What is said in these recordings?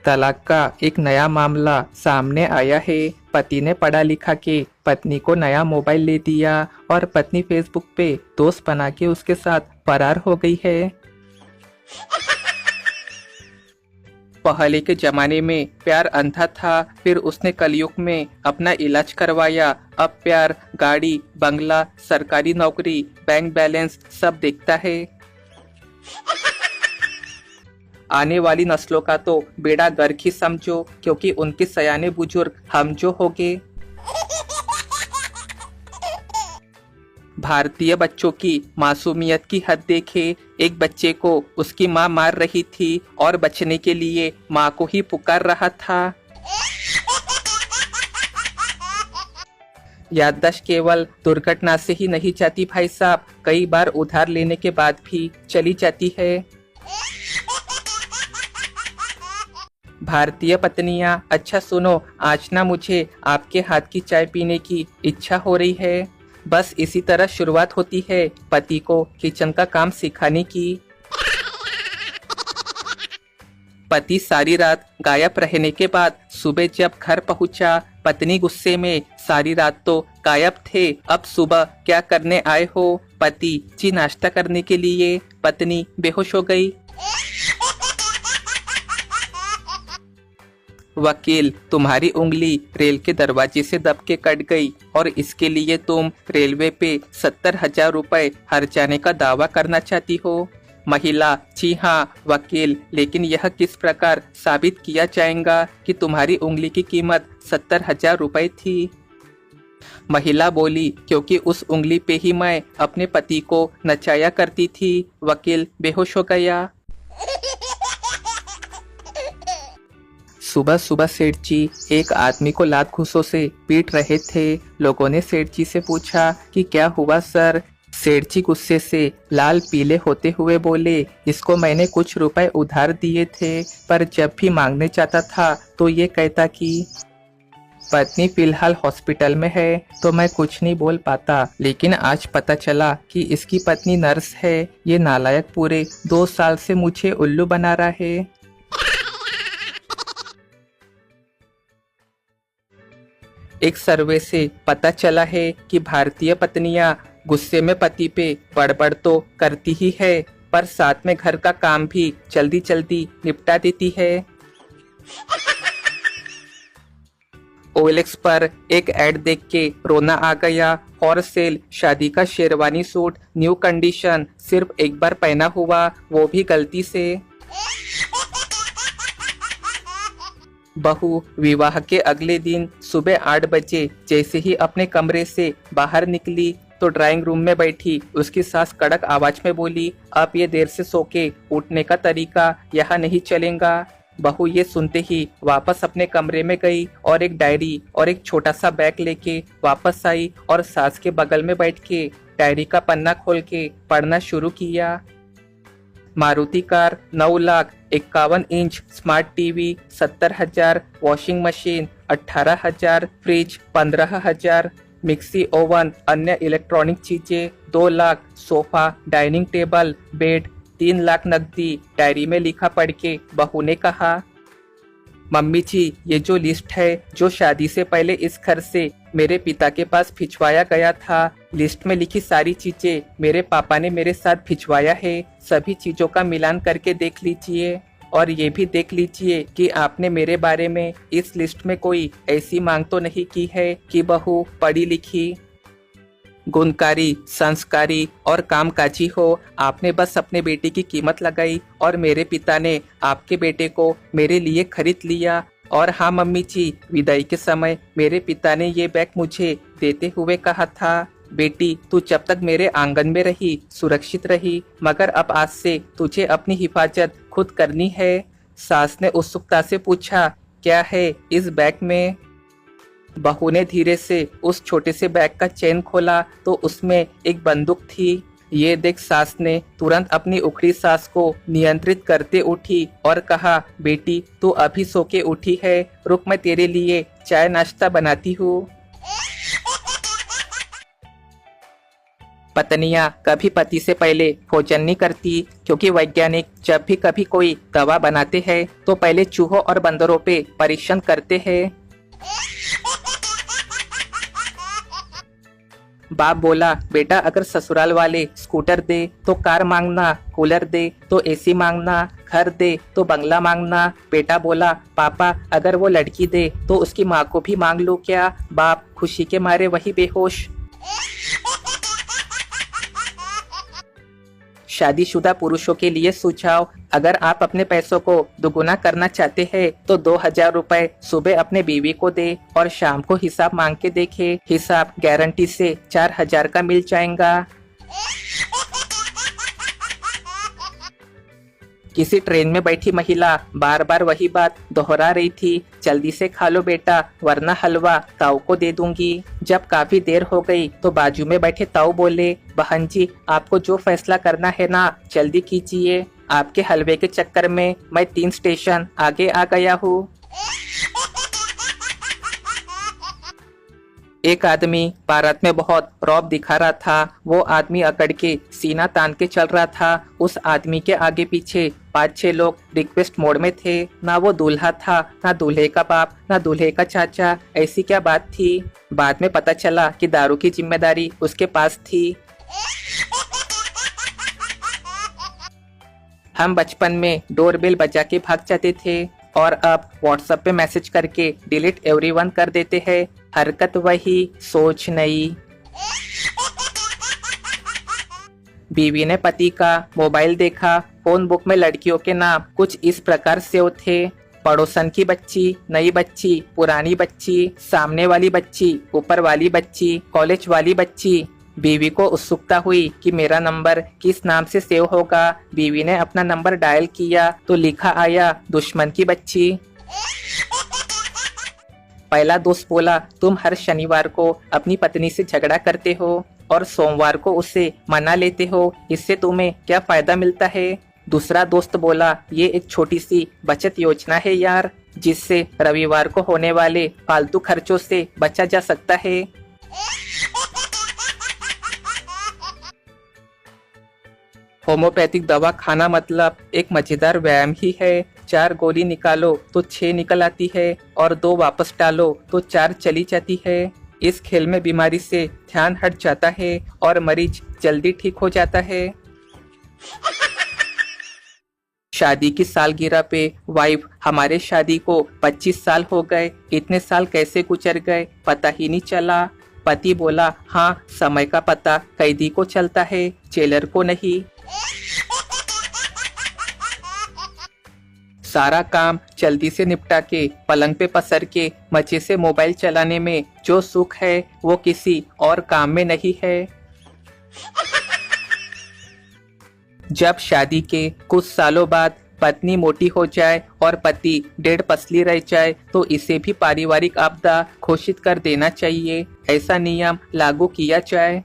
तलाक का एक नया मामला सामने आया है। पति ने पढ़ा लिखा के पत्नी को नया मोबाइल ले दिया और पत्नी फेसबुक पे दोस्त बना के उसके साथ फरार हो गई है। पहले के जमाने में प्यार अंधा था, फिर उसने कलयुग में अपना इलाज करवाया। अब प्यार गाड़ी, बंगला, सरकारी नौकरी, बैंक बैलेंस सब देखता है। आने वाली नस्लों का तो बेड़ा गर्क ही समझो, क्योंकि उनके सयाने बुजुर्ग हम जो होंगे। भारतीय बच्चों की मासूमियत की हद देखे। एक बच्चे को उसकी माँ मार रही थी और बचने के लिए माँ को ही पुकार रहा था। याददाश्त केवल दुर्घटना से ही नहीं जाती भाई साहब, कई बार उधार लेने के बाद भी चली जाती है। भारतीय पत्नियां, अच्छा सुनो, आज ना मुझे आपके हाथ की चाय पीने की इच्छा हो रही है। बस इसी तरह शुरुआत होती है पति को किचन का काम सिखाने की। पति सारी रात गायब रहने के बाद सुबह जब घर पहुंचा, पत्नी गुस्से में, सारी रात तो गायब थे, अब सुबह क्या करने आए हो? पति, जी नाश्ता करने के लिए। पत्नी बेहोश हो गई। वकील, तुम्हारी उंगली रेल के दरवाजे से दब के कट गई और इसके लिए तुम रेलवे पे 70,000 रुपए हर जाने का दावा करना चाहती हो। महिला, जी हाँ वकील, लेकिन यह किस प्रकार साबित किया जाएगा कि तुम्हारी उंगली की कीमत 70,000 रुपए थी? महिला बोली, क्योंकि उस उंगली पे ही मैं अपने पति को नचाया करती थी। वकील बेहोश हो गया। सुबह सुबह सेठ जी एक आदमी को लात घूंसों से पीट रहे थे। लोगों ने सेठ जी से पूछा कि क्या हुआ सर? सेठ जी गुस्से से लाल पीले होते हुए बोले, इसको मैंने कुछ रुपए उधार दिए थे, पर जब भी मांगने चाहता था तो ये कहता कि पत्नी फिलहाल हॉस्पिटल में है तो मैं कुछ नहीं बोल पाता, लेकिन आज पता चला कि इसकी पत्नी नर्स है। ये नालायक पूरे 2 साल से मुझे उल्लू बना रहा है। एक सर्वे से पता चला है कि भारतीय पत्नियां गुस्से में पति पे बड़बड़ तो करती ही है, पर साथ में घर का काम भी जल्दी जल्दी निपटा देती है। OLX पर एक ऐड देख के रोना आ गया। फॉर सेल शादी का शेरवानी सूट, न्यू कंडीशन, सिर्फ एक बार पहना हुआ, वो भी गलती से। बहू विवाह के अगले दिन सुबह 8 बजे जैसे ही अपने कमरे से बाहर निकली तो ड्राइंग रूम में बैठी उसकी सास कड़क आवाज में बोली, अब ये देर से सो के उठने का तरीका यहाँ नहीं चलेगा। बहू ये सुनते ही वापस अपने कमरे में गई और एक डायरी और एक छोटा सा बैग लेके वापस आई और सास के बगल में बैठ के डायरी का पन्ना खोल के पढ़ना शुरू किया। Maruti car 9,51,000 inch, smart TV 70,000, washing machine 18,000, fridge 15,000, mixie, oven, अन्य इलेक्ट्रॉनिक चीजें 2 lakh, sofa, dining table, bed 3 lakh नकदी। डायरी में लिखा पढ़ के बहू ने कहा, मम्मी जी, ये जो लिस्ट है जो शादी से पहले इस घर से मेरे पिता के पास भिजवाया गया था, लिस्ट में लिखी सारी चीजें मेरे पापा ने मेरे साथ भिजवाया है। सभी चीजों का मिलान करके देख लीजिए और ये भी देख लीजिए कि आपने मेरे बारे में इस लिस्ट में कोई ऐसी मांग तो नहीं की है कि बहू पढ़ी लिखी, गुणकारी, संस्कारी और कामकाजी हो। आपने बस अपने बेटे की कीमत लगाई और मेरे पिता ने आपके बेटे को मेरे लिए खरीद लिया। और हाँ मम्मी जी, विदाई के समय मेरे पिता ने ये बैग मुझे देते हुए कहा था, बेटी तू जब तक मेरे आंगन में रही सुरक्षित रही, मगर अब आज से तुझे अपनी हिफाजत खुद करनी है। सास ने उत्सुकता से पूछा, क्या है इस बैग में? बहू ने धीरे से उस छोटे से बैग का चेन खोला तो उसमें एक बंदूक थी। ये देख सास ने तुरंत अपनी उखड़ी सांस को नियंत्रित करते उठी और कहा, बेटी तू अभी सो के उठी है, रुक मैं तेरे लिए चाय नाश्ता बनाती हूँ। पत्नियां कभी पति से पहले भोजन नहीं करती, क्योंकि वैज्ञानिक जब भी कभी कोई दवा बनाते हैं तो पहले चूहों और बंदरों पे परीक्षण करते हैं। बाप बोला, बेटा अगर ससुराल वाले स्कूटर दे तो कार मांगना, कूलर दे तो एसी मांगना, घर दे तो बंगला मांगना। बेटा बोला, पापा अगर वो लड़की दे तो उसकी माँ को भी मांग लो क्या? बाप खुशी के मारे वही बेहोश। शादीशुदा पुरुषों के लिए सुझाव, अगर आप अपने पैसों को दुगुना करना चाहते हैं तो 2000 रुपए सुबह अपने बीवी को दे और शाम को हिसाब मांग के देखे। हिसाब गारंटी से 4000 का मिल जाएगा। किसी ट्रेन में बैठी महिला बार बार वही बात दोहरा रही थी, जल्दी से खा लो बेटा वरना हलवा ताऊ को दे दूंगी। जब काफी देर हो गई तो बाजू में बैठे ताऊ बोले, बहन जी आपको जो फैसला करना है ना जल्दी कीजिए, आपके हलवे के चक्कर में मैं 3 स्टेशन आगे आ गया हूँ। एक आदमी भारत में बहुत रौब दिखा रहा था। वो आदमी अकड़ के सीना तान के चल रहा था। उस आदमी के आगे पीछे 5-6 लोग रिक्वेस्ट मोड में थे। ना वो दूल्हा था, ना दूल्हे का बाप, ना दूल्हे का चाचा। ऐसी क्या बात थी? बाद में पता चला कि दारू की जिम्मेदारी उसके पास थी। हम बचपन में डोरबेल बजा के भाग जाते थे और अब व्हाट्सएप पे मैसेज करके डिलीट एवरीवन कर देते हैं। हरकत वही, सोच नई। बीवी ने पति का मोबाइल देखा। फोन बुक में लड़कियों के नाम कुछ इस प्रकार से थे, पड़ोसन की बच्ची, नई बच्ची, पुरानी बच्ची, सामने वाली बच्ची, ऊपर वाली बच्ची, कॉलेज वाली बच्ची। बीवी को उत्सुकता हुई कि मेरा नंबर किस नाम से सेव होगा। बीवी ने अपना नंबर डायल किया तो लिखा आया दुश्मन की बच्ची। पहला दोस्त बोला, तुम हर शनिवार को अपनी पत्नी से झगड़ा करते हो और सोमवार को उससे मना लेते हो, इससे तुम्हें क्या फायदा मिलता है? दूसरा दोस्त बोला, ये एक छोटी सी बचत योजना है यार, जिससे रविवार को होने वाले फालतू खर्चों से बचा जा सकता है। होम्योपैथिक दवा खाना मतलब एक मजेदार व्यायाम ही है। 4 गोली निकालो तो 6 निकल आती है और 2 वापस डालो तो 4 चली जाती है। इस खेल में बीमारी से ध्यान हट जाता है और मरीज जल्दी ठीक हो जाता है। शादी की सालगिरह पे वाइफ, हमारे शादी को 25 साल हो गए, इतने साल कैसे गुजर गए पता ही नहीं चला। पति बोला, हाँ समय का पता कैदी को चलता है, जेलर को नहीं। सारा काम जल्दी से निपटा के पलंग पे पसर के मजे से मोबाइल चलाने में जो सुख है वो किसी और काम में नहीं है। जब शादी के कुछ सालों बाद पत्नी मोटी हो जाए और पति 1.5 पसली रह जाए तो इसे भी पारिवारिक आपदा घोषित कर देना चाहिए। ऐसा नियम लागू किया जाए।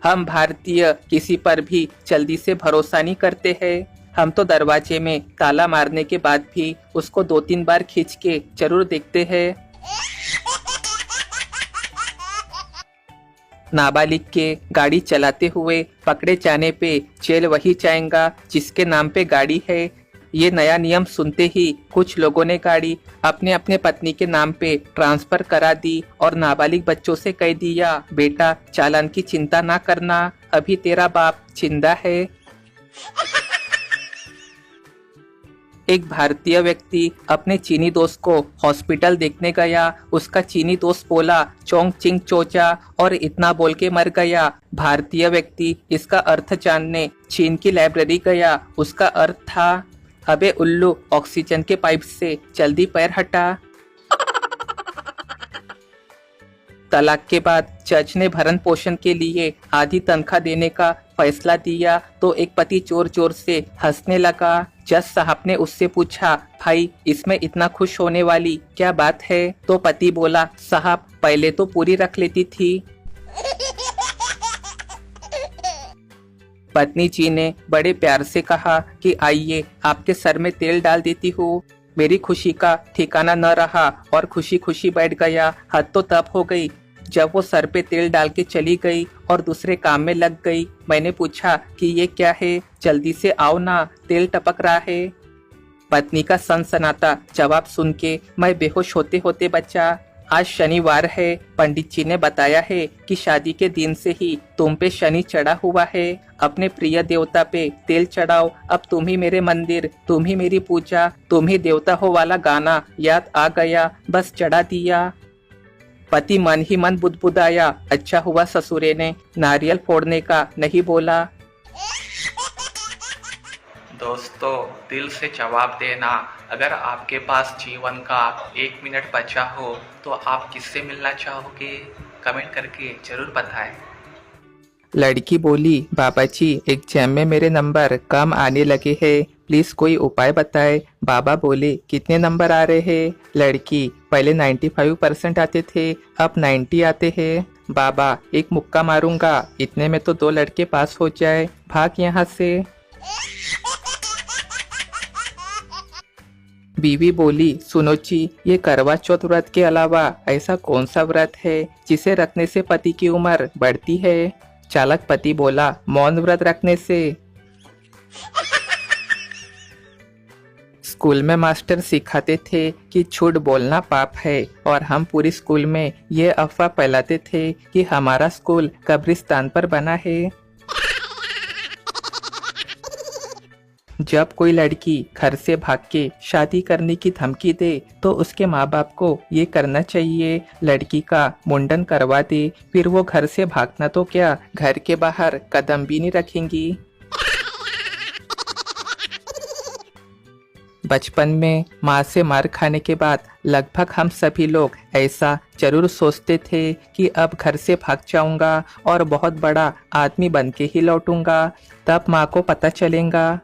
हम भारतीय किसी पर भी जल्दी से भरोसा नहीं करते हैं। हम तो दरवाजे में ताला मारने के बाद भी उसको 2-3 बार खींच के जरूर देखते हैं। नाबालिग के गाड़ी चलाते हुए पकड़े जाने पे जेल वही जाएगा जिसके नाम पे गाड़ी है। ये नया नियम सुनते ही कुछ लोगों ने गाड़ी अपने अपने पत्नी के नाम पे ट्रांसफर करा दी और नाबालिग बच्चों से कह दिया, बेटा चालान की चिंता ना करना, अभी तेरा बाप जिंदा है। एक भारतीय व्यक्ति अपने चीनी दोस्त को हॉस्पिटल देखने गया। उसका चीनी दोस्त बोला, चोंग चिंग चोचा, और इतना बोल के मर गया। भारतीय व्यक्ति इसका अर्थ जानने चीन की लाइब्रेरी गया। उसका अर्थ था, अबे उल्लू ऑक्सीजन के पाइप से जल्दी पैर हटा। तलाक के बाद जज ने भरण पोषण के लिए आधी तनख्वाह देने का फैसला दिया तो एक पति जोर जोर से हंसने लगा। जज साहब ने उससे पूछा, भाई इसमें इतना खुश होने वाली क्या बात है? तो पति बोला, साहब पहले तो पूरी रख लेती थी। पत्नी जी ने बड़े प्यार से कहा कि आइए आपके सर में तेल डाल देती हूँ। मेरी खुशी का ठिकाना न रहा और खुशी खुशी बैठ गया। हद तो तब हो गई जब वो सर पे तेल डाल के चली गई और दूसरे काम में लग गई, मैंने पूछा कि ये क्या है, जल्दी से आओ ना, तेल टपक रहा है। पत्नी का सनसनाता जवाब सुन के मैं बेहोश होते होते बचा। आज शनिवार है, पंडित जी ने बताया है कि शादी के दिन से ही तुम पे शनि चढ़ा हुआ है। अपने प्रिय देवता पे तेल चढ़ाओ, अब तुम ही मेरे मंदिर, तुम ही मेरी पूजा, तुम ही देवता हो वाला गाना याद आ गया, बस चढ़ा दिया। पति मन ही मन बुदबुदाया, अच्छा हुआ ससुरे ने नारियल फोड़ने का नहीं बोला। दोस्तों, दिल से जवाब देना। अगर आपके पास जीवन का 1 मिनट बचा हो तो आप किससे मिलना चाहोगे? कमेंट करके जरूर बताएं। लड़की बोली, बाबा जी एग्जाम में मेरे नंबर कम आने लगे हैं, प्लीज कोई उपाय बताए। बाबा बोले, कितने नंबर आ रहे हैं? लड़की, पहले 95% आते थे, अब 90 आते हैं। बाबा, एक मुक्का मारूंगा, इतने में तो 2 लड़के पास हो जाए, भाग यहाँ से। बीवी बोली, सुनो जी, ये करवा चौथ व्रत के अलावा ऐसा कौन सा व्रत है जिसे रखने से पति की उम्र बढ़ती है? चालक पति बोला, मौन व्रत रखने से। स्कूल में मास्टर सिखाते थे कि झूठ बोलना पाप है और हम पूरी स्कूल में ये अफवाह फैलाते थे कि हमारा स्कूल कब्रिस्तान पर बना है। जब कोई लड़की घर से भाग के शादी करने की धमकी दे तो उसके माँ बाप को ये करना चाहिए, लड़की का मुंडन करवा दे, फिर वो घर से भागना तो क्या, घर के बाहर कदम भी नहीं रखेंगी। बचपन में माँ से मार खाने के बाद लगभग हम सभी लोग ऐसा जरूर सोचते थे कि अब घर से भाग जाऊंगा और बहुत बड़ा आदमी बन के ही लौटूंगा, तब माँ को पता चलेगा।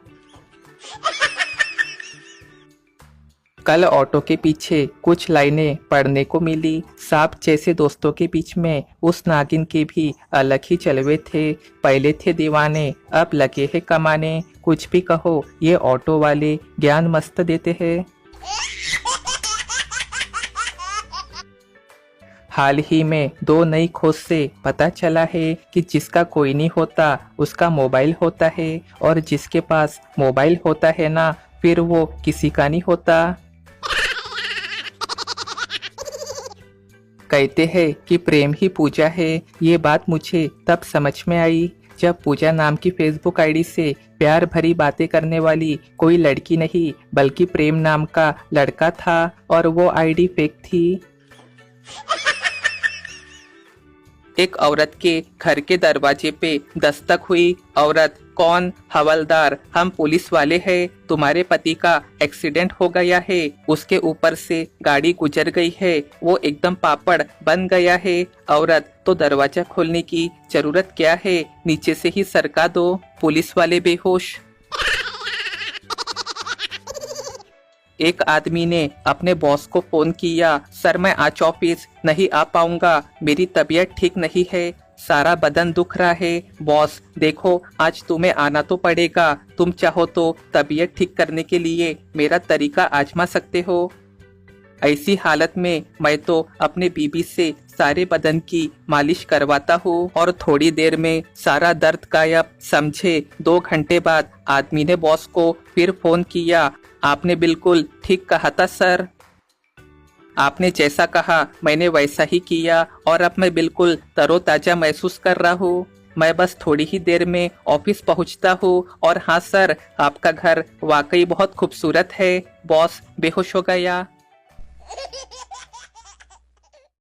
कल ऑटो के पीछे कुछ लाइनें पढ़ने को मिली। सांप जैसे दोस्तों के बीच में उस नागिन के भी अलग ही चलवे थे। पहले थे दीवाने, अब लगे हैं कमाने। कुछ भी कहो, ये ऑटो वाले ज्ञान मस्त देते हैं। हाल ही में 2 नई खोज से पता चला है कि जिसका कोई नहीं होता उसका मोबाइल होता है, और जिसके पास मोबाइल होता है ना, फिर वो किसी का नहीं होता। कहते हैं कि प्रेम ही पूजा है। ये बात मुझे तब समझ में आई जब पूजा नाम की फेसबुक आईडी से प्यार भरी बातें करने वाली कोई लड़की नहीं बल्कि प्रेम नाम का लड़का था, और वो आईडी फेक थी। एक औरत के घर के दरवाजे पे दस्तक हुई। औरत, कौन? हवलदार, हम पुलिस वाले हैं, तुम्हारे पति का एक्सीडेंट हो गया है, उसके ऊपर से गाड़ी गुजर गई है, वो एकदम पापड़ बन गया है। औरत, तो दरवाजा खोलने की जरूरत क्या है, नीचे से ही सरका दो। पुलिस वाले बेहोश। एक आदमी ने अपने बॉस को फोन किया, सर मैं आज ऑफिस नहीं आ पाऊंगा, मेरी तबीयत ठीक नहीं है, सारा बदन दुख रहा है। बॉस, देखो आज तुम्हें आना तो पड़ेगा, तुम चाहो तो तबीयत ठीक करने के लिए मेरा तरीका आजमा सकते हो। ऐसी हालत में मैं तो अपने बीबी से सारे बदन की मालिश करवाता हूँ और थोड़ी देर में सारा दर्द गायब। समझे? 2 घंटे बाद आदमी ने बॉस को फिर फोन किया, आपने बिल्कुल ठीक कहा था सर, आपने जैसा कहा मैंने वैसा ही किया और अब मैं बिल्कुल तरोताजा महसूस कर रहा हूँ। मैं बस थोड़ी ही देर में ऑफिस पहुँचता हूँ। और हाँ सर, आपका घर वाकई बहुत खूबसूरत है। बॉस बेहोश हो गया।